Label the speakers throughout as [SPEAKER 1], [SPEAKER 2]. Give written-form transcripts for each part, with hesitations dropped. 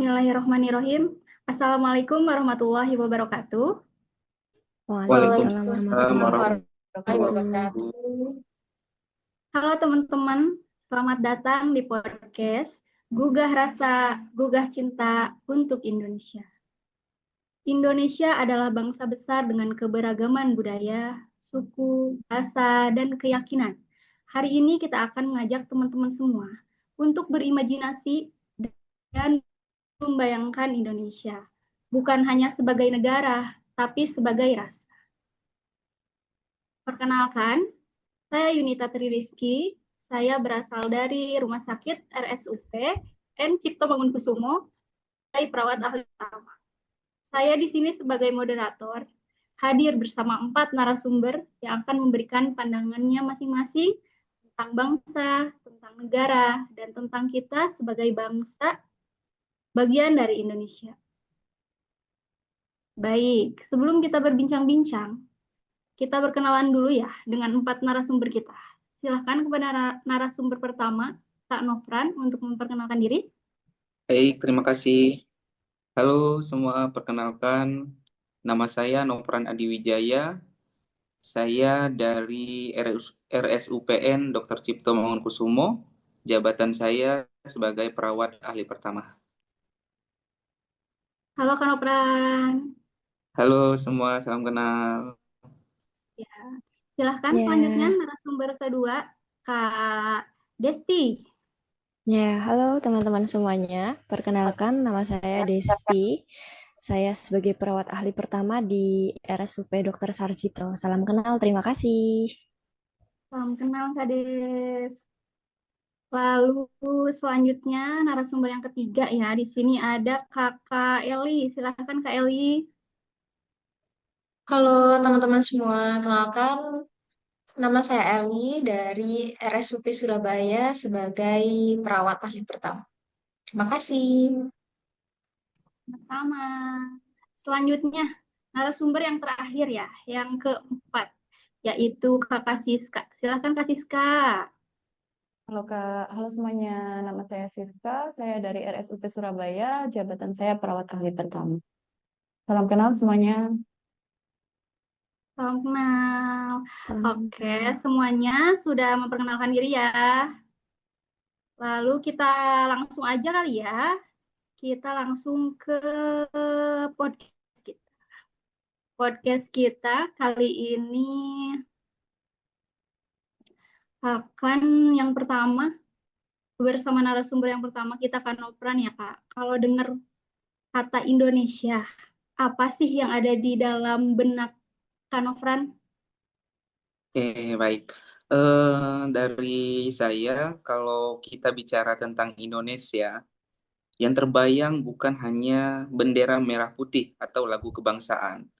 [SPEAKER 1] Bismillahirrahmanirrahim. Assalamualaikum warahmatullahi wabarakatuh.
[SPEAKER 2] Waalaikumsalam
[SPEAKER 3] Waalaikumsalam
[SPEAKER 2] warahmatullahi
[SPEAKER 3] warahmatullahi
[SPEAKER 2] wabarakatuh.
[SPEAKER 3] wabarakatuh.
[SPEAKER 1] Halo teman-teman, selamat datang di podcast Gugah Rasa, Gugah Cinta untuk Indonesia. Indonesia adalah bangsa besar dengan keberagaman budaya, suku, bahasa, dan keyakinan. Hari ini kita akan mengajak teman-teman semua untuk berimajinasi dan membayangkan Indonesia, bukan hanya sebagai negara, tapi sebagai ras. Perkenalkan, saya Yunita Tri Rizky. Saya berasal dari Rumah Sakit RSUP N. Cipto Mangunkusumo, sebagai perawat ahli utama. Saya di sini sebagai moderator, hadir bersama 4 narasumber yang akan memberikan pandangannya masing-masing tentang bangsa, tentang negara, dan tentang kita sebagai bangsa bagian dari Indonesia. Baik, sebelum kita berbincang-bincang, kita berkenalan dulu ya dengan 4 narasumber kita. Silahkan kepada narasumber pertama, Kak Nofran, untuk memperkenalkan diri.
[SPEAKER 3] Baik, terima kasih. Halo semua, perkenalkan nama saya Nofran Adiwijaya. Saya dari RSUPN Dr. Cipto Mangunkusumo. Jabatan saya sebagai perawat ahli pertama.
[SPEAKER 1] Halo Kak Nofran.
[SPEAKER 3] Halo semua, salam kenal.
[SPEAKER 1] Ya, silahkan selanjutnya
[SPEAKER 2] Ya,
[SPEAKER 1] narasumber kedua, Kak Desti.
[SPEAKER 2] halo teman-teman semuanya. Perkenalkan, nama saya Desti. Saya sebagai perawat ahli pertama di RSUP Dr. Sarjito. Salam kenal, terima kasih.
[SPEAKER 1] Salam kenal Kak Des. Lalu selanjutnya narasumber yang ketiga ya, di sini ada Kakak Eli. Silahkan Kak Eli.
[SPEAKER 4] Halo teman-teman semua, kenalkan nama saya Eli dari RSUP Surabaya sebagai perawat ahli pertama. Terima kasih.
[SPEAKER 1] Bersama. Selanjutnya, narasumber yang terakhir ya, yang keempat, yaitu Kakak Siska. Silakan Kak Siska.
[SPEAKER 5] Halo Kak, halo semuanya. Nama saya Siska, saya dari RSUP Surabaya, jabatan saya perawat ahli pertama. Salam kenal semuanya.
[SPEAKER 1] Salam kenal.
[SPEAKER 2] Salam.
[SPEAKER 1] Oke, semuanya sudah memperkenalkan diri ya. Lalu kita langsung aja kali ya. Kita langsung ke podcast kita. Podcast kita kali ini akan yang pertama bersama narasumber yang pertama kita akan operan ya Kak. Kalau dengar kata Indonesia, apa sih yang ada di dalam benak Kak Nofran?
[SPEAKER 3] Baik. Dari saya, kalau kita bicara tentang Indonesia, yang terbayang bukan hanya bendera merah putih atau lagu kebangsaan,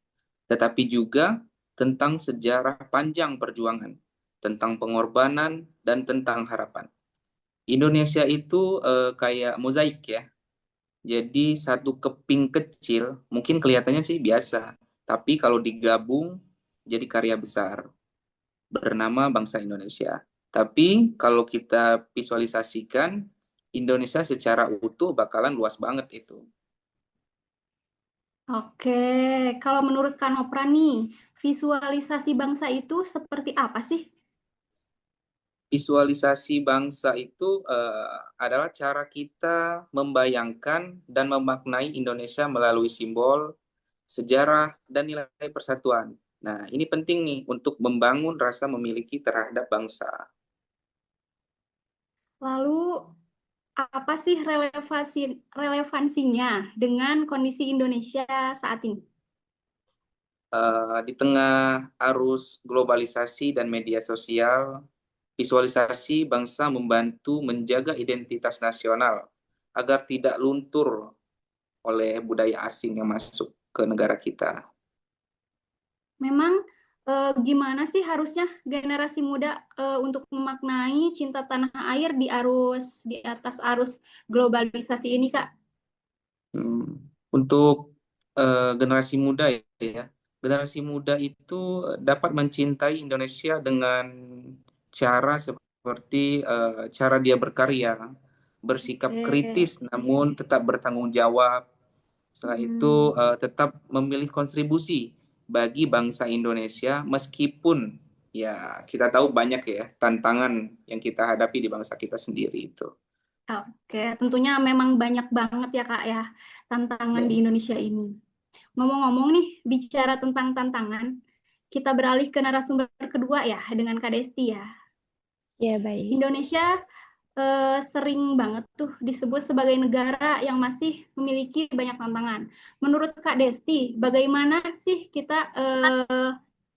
[SPEAKER 3] tetapi juga tentang sejarah panjang perjuangan, tentang pengorbanan, dan tentang harapan. Indonesia itu kayak mozaik ya. Jadi satu keping kecil mungkin kelihatannya sih biasa, tapi kalau digabung jadi karya besar bernama bangsa Indonesia. Tapi kalau kita visualisasikan Indonesia secara utuh bakalan luas banget itu.
[SPEAKER 1] Oke, kalau menurut Kak Nofran nih, visualisasi bangsa itu seperti apa sih?
[SPEAKER 3] Visualisasi bangsa itu adalah cara kita membayangkan dan memaknai Indonesia melalui simbol, sejarah, dan nilai persatuan. Nah, ini penting nih untuk membangun rasa memiliki terhadap bangsa.
[SPEAKER 1] Lalu apa sih relevansinya dengan kondisi Indonesia saat ini?
[SPEAKER 3] Di tengah arus globalisasi dan media sosial, visualisasi bangsa membantu menjaga identitas nasional agar tidak luntur oleh budaya asing yang masuk ke negara kita.
[SPEAKER 1] Memang gimana sih harusnya generasi muda untuk memaknai cinta tanah air di atas arus globalisasi ini, Kak?
[SPEAKER 3] Untuk generasi muda ya, generasi muda itu dapat mencintai Indonesia dengan cara seperti cara dia berkarya, bersikap
[SPEAKER 1] Oke.
[SPEAKER 3] kritis namun tetap bertanggung jawab. Setelah itu tetap memilih kontribusi bagi bangsa Indonesia meskipun ya kita tahu banyak ya tantangan yang kita hadapi di bangsa kita sendiri itu.
[SPEAKER 1] Oke, tentunya memang banyak banget ya Kak ya tantangan di
[SPEAKER 3] Ya.
[SPEAKER 1] Indonesia ini. Ngomong-ngomong nih, bicara tentang tantangan, kita beralih ke narasumber kedua ya dengan Kak Desti ya.
[SPEAKER 2] Ya, baik.
[SPEAKER 1] Indonesia sering banget tuh disebut sebagai negara yang masih memiliki banyak tantangan. Menurut Kak Desti, bagaimana sih kita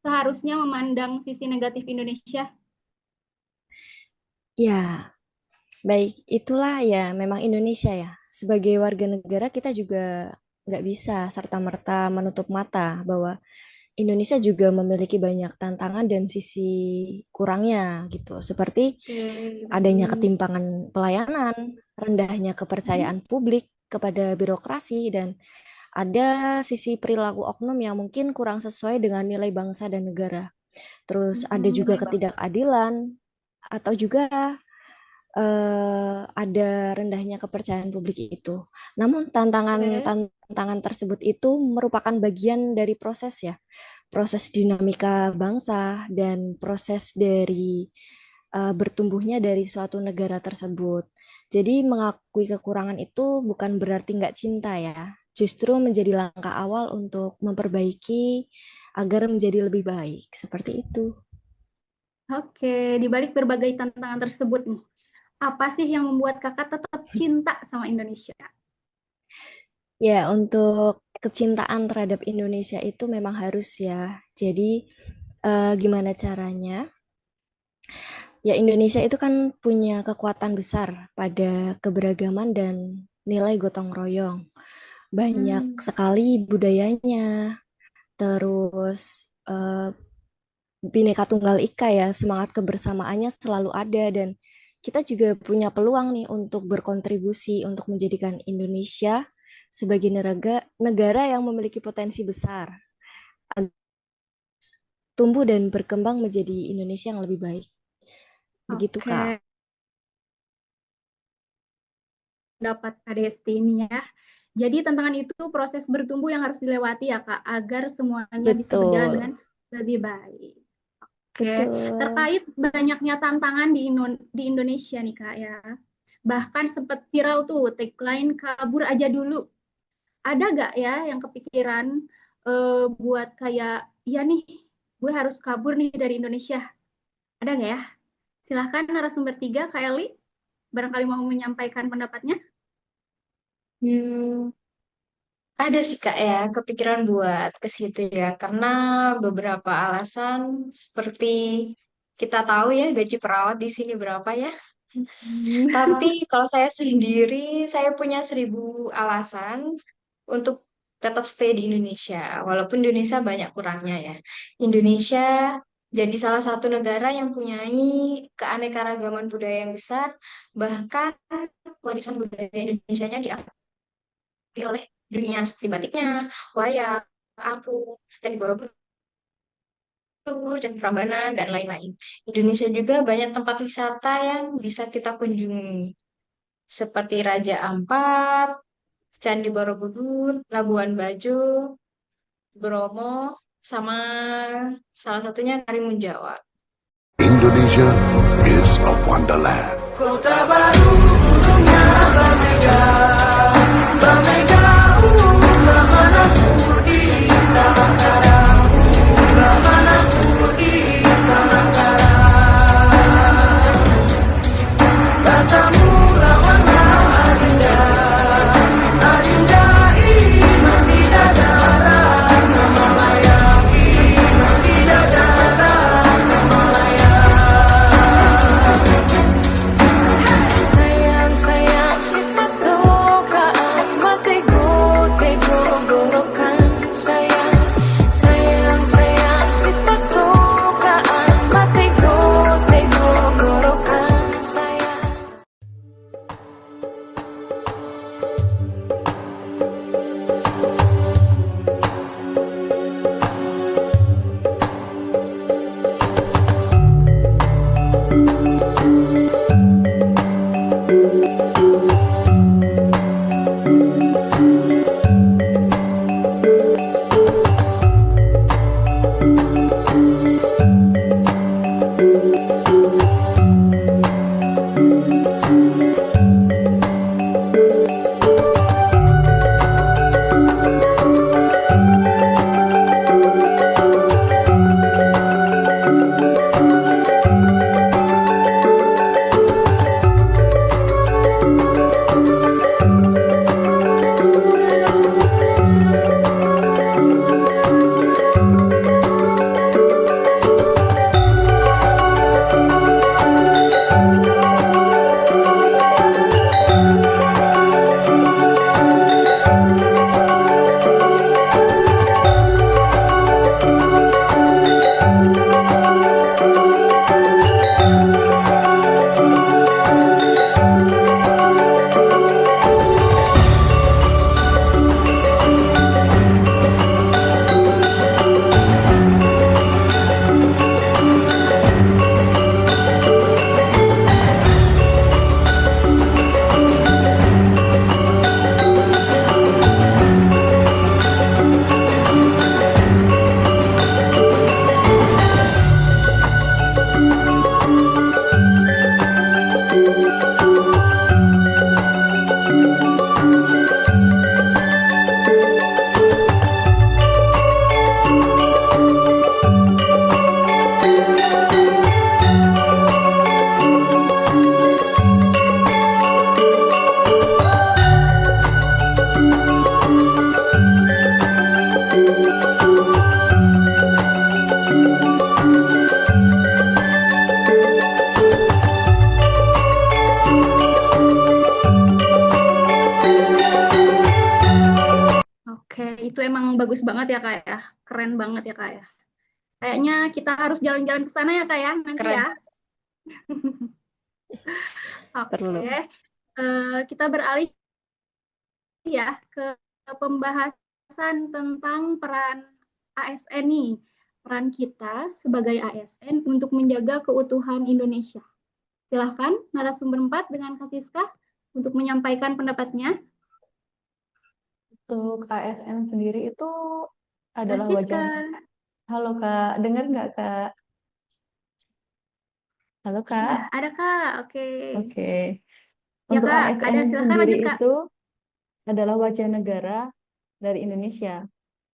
[SPEAKER 1] seharusnya memandang sisi negatif Indonesia?
[SPEAKER 2] Ya, baik. Itulah ya memang Indonesia ya. Sebagai warga negara kita juga nggak bisa serta-merta menutup mata bahwa Indonesia juga memiliki banyak tantangan dan sisi kurangnya gitu. Seperti adanya ketimpangan pelayanan, rendahnya kepercayaan publik kepada birokrasi, dan ada sisi perilaku oknum yang mungkin kurang sesuai dengan nilai bangsa dan negara. Terus ada juga ketidakadilan atau juga ada rendahnya kepercayaan publik itu. Namun tantangan tersebut itu merupakan bagian dari proses ya, proses dinamika bangsa dan proses dari bertumbuhnya dari suatu negara tersebut. Jadi mengakui kekurangan itu bukan berarti nggak cinta ya, justru menjadi langkah awal untuk memperbaiki agar menjadi lebih baik, seperti itu.
[SPEAKER 1] Oke, di balik berbagai tantangan tersebut nih, apa sih yang membuat kakak tetap cinta sama Indonesia?
[SPEAKER 2] Ya, untuk kecintaan terhadap Indonesia itu memang harus ya. Jadi gimana caranya? Ya, Indonesia itu kan punya kekuatan besar pada keberagaman dan nilai gotong royong. Banyak sekali budayanya, terus Bhinneka Tunggal Ika ya, semangat kebersamaannya selalu ada, dan kita juga punya peluang nih untuk berkontribusi untuk menjadikan Indonesia sebagai negara yang memiliki potensi besar, tumbuh dan berkembang menjadi Indonesia yang lebih baik. Begitu,
[SPEAKER 1] Oke.
[SPEAKER 2] Kak.
[SPEAKER 1] Dapat Kak Desti ini ya. Jadi tantangan itu proses bertumbuh yang harus dilewati ya Kak, agar semuanya bisa berjalan dengan lebih baik. Oke,
[SPEAKER 2] Betul.
[SPEAKER 1] terkait banyaknya tantangan di Indonesia nih Kak ya. Bahkan sempat viral tuh tagline kabur aja dulu. Ada nggak ya yang kepikiran buat kayak, ya nih gue harus kabur nih dari Indonesia. Ada nggak ya? Silahkan narasumber 3, Kak Eli. Barangkali mau menyampaikan pendapatnya.
[SPEAKER 4] Ada sih Kak ya, kepikiran buat ke situ ya, karena beberapa alasan seperti kita tahu ya gaji perawat di sini berapa ya. Tapi kalau saya sendiri, saya punya 1.000 alasan untuk tetap stay di Indonesia, walaupun Indonesia banyak kurangnya ya. Indonesia jadi salah satu negara yang punya keanekaragaman budaya yang besar, bahkan warisan budaya Indonesia-nya diakui oleh dunia seperti batiknya, wayang, aku, Candi Borobudur, Candi Prambanan, dan lain-lain. Indonesia juga banyak tempat wisata yang bisa kita kunjungi, seperti Raja Ampat, Candi Borobudur, Labuan Bajo, Bromo, sama salah satunya Karimun Jawa.
[SPEAKER 6] Indonesia is a wonderland.
[SPEAKER 7] Kota baru gunungnya Bamega, Bamega, Bamanaku di Samantara, Bamanaku di Samantara. Katamu lawan Adinda, Adinda iman tidak ada rasa melayang, iman tidak ada rasa melayang. Saya
[SPEAKER 1] emang bagus banget ya Kak ya. Keren banget ya Kak ya. Kayaknya kita harus jalan-jalan ke sana ya Kak ya nanti
[SPEAKER 4] Keren.
[SPEAKER 1] ya.
[SPEAKER 2] Perlu.
[SPEAKER 1] Oke. Kita beralih ya ke pembahasan tentang peran ASN nih. Peran kita sebagai ASN untuk menjaga keutuhan Indonesia. Silahkan narasumber 4 dengan Kak Siska untuk menyampaikan pendapatnya.
[SPEAKER 5] Untuk ASN sendiri itu
[SPEAKER 1] Kak
[SPEAKER 5] adalah
[SPEAKER 1] Siska.
[SPEAKER 5] wajah. Halo Kak, dengar nggak Kak? Halo
[SPEAKER 1] Nah,
[SPEAKER 5] Kak.
[SPEAKER 1] ada Kak. Oke.
[SPEAKER 5] Oke.
[SPEAKER 1] Ya
[SPEAKER 5] Untuk
[SPEAKER 1] Kak,
[SPEAKER 5] ASN
[SPEAKER 1] ada. Silahkan
[SPEAKER 5] sendiri
[SPEAKER 1] lanjut Kak.
[SPEAKER 5] itu adalah wajah negara dari Indonesia.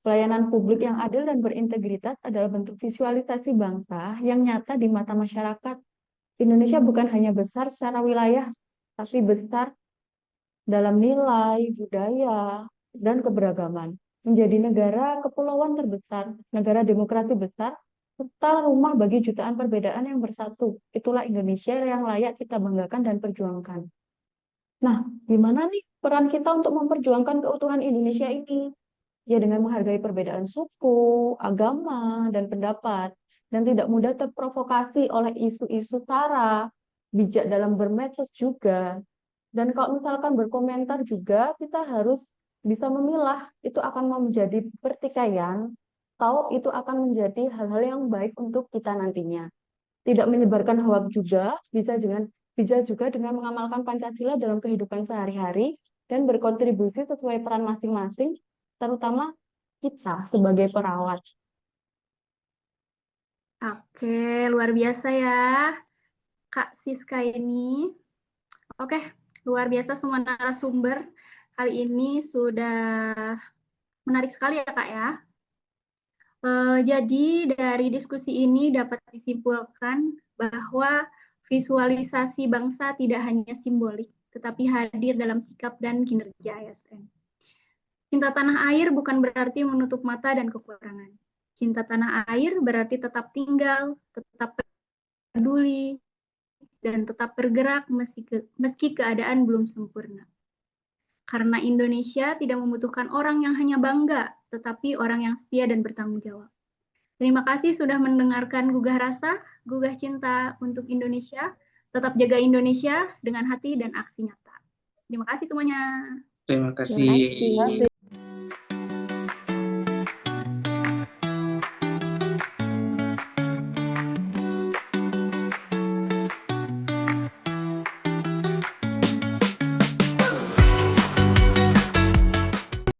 [SPEAKER 5] Pelayanan publik yang adil dan berintegritas adalah bentuk visualisasi bangsa yang nyata di mata masyarakat. Indonesia bukan hanya besar secara wilayah, tapi besar dalam nilai, budaya, dan keberagaman. Menjadi negara kepulauan terbesar, negara demokrasi besar, serta rumah bagi jutaan perbedaan yang bersatu. Itulah Indonesia yang layak kita banggakan dan perjuangkan. Nah, gimana nih peran kita untuk memperjuangkan keutuhan Indonesia ini? Ya dengan menghargai perbedaan suku, agama, dan pendapat, dan tidak mudah terprovokasi oleh isu-isu sara, bijak dalam bermedsos juga. Dan kalau misalkan berkomentar juga, kita harus bisa memilah, itu akan menjadi pertikaian, atau itu akan menjadi hal-hal yang baik untuk kita nantinya. Tidak menyebarkan hoak juga, bisa juga dengan mengamalkan Pancasila dalam kehidupan sehari-hari, dan berkontribusi sesuai peran masing-masing, terutama kita sebagai perawat.
[SPEAKER 1] Oke, luar biasa ya Kak Siska ini. Oke, luar biasa semua narasumber kali ini sudah menarik sekali ya Kak ya. Jadi dari diskusi ini dapat disimpulkan bahwa visualisasi bangsa tidak hanya simbolik, tetapi hadir dalam sikap dan kinerja ASN. Cinta tanah air bukan berarti menutup mata dan kekurangan. Cinta tanah air berarti tetap tinggal, tetap peduli, dan tetap bergerak meski keadaan belum sempurna. Karena Indonesia tidak membutuhkan orang yang hanya bangga, tetapi orang yang setia dan bertanggung jawab. Terima kasih sudah mendengarkan Gugah Rasa, Gugah Cinta untuk Indonesia. Tetap jaga Indonesia dengan hati dan aksi nyata. Terima kasih semuanya.
[SPEAKER 3] Terima
[SPEAKER 2] Terima kasih.
[SPEAKER 3] kasih.